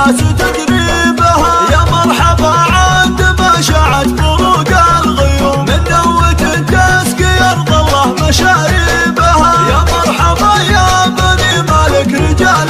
والناس تدري بها. يا مرحبا عند ما شاعت فروق الغيوم، من نوة تسقي أرض الله مشاربها. يا مرحبا يا بني مالك رجال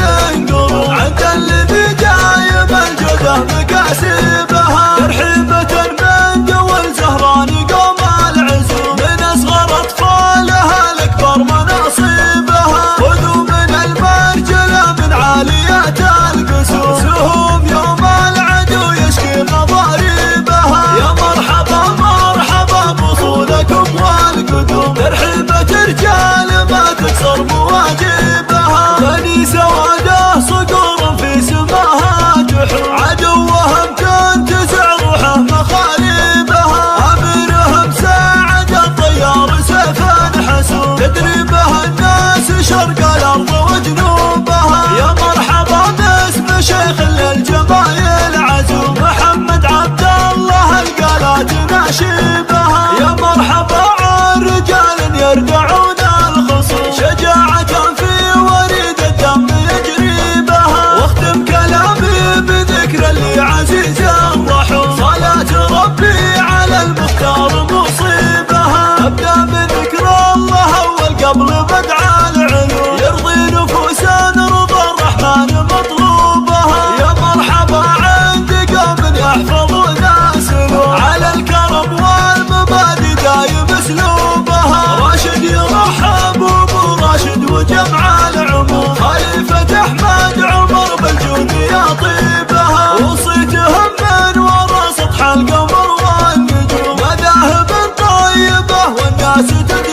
قروم، عند الذي جايب الجودة مكاسبها. ترحيبة من دول زهران قوم العزوم، من أصغر أطفالها لأكبر مناصبها. خذوا من المرجلة من عاليات القسوم، سهوم يوم العدو يشكي مضاربها. يا مرحبا مرحبا بوصولكم والقدوم، ترحيبة رجال ما تكسر مواجبها. بني سواده صقور في سماها جحوم، عدوهم تنتزع روحه مخالبها. أميرهم ساعد الطيار سيفا حسوم، تدري به الناس شرق الأرض وجنوبها. يا مرحبا باسم شيخ للجمايل عزوم، محمد عبد الله القالات ناشبها. يا مرحبا عن رجال يردعون الخصوم، شجاعة في وريد الدم يجري بها. واختم كلامي بذكر اللي عزيز الرحوم، صلاة ربي على المختار مصيبها. أبدأ من ذكر الله أول قبل بدع العلوم، يرضي نفوسا رضا الرحمن مطلوبها. يا مرحبا عند قوم يحفظون سلوك، على الكرم والمبادئ دايم اسلوبها. راشد يرحب ابو راشد وجمع العموم، خليفة احمد عمر بالجود يطيبها. وصيتهم من ورا سطح القمر والنجوم، مذاهب طيبة والناس تدري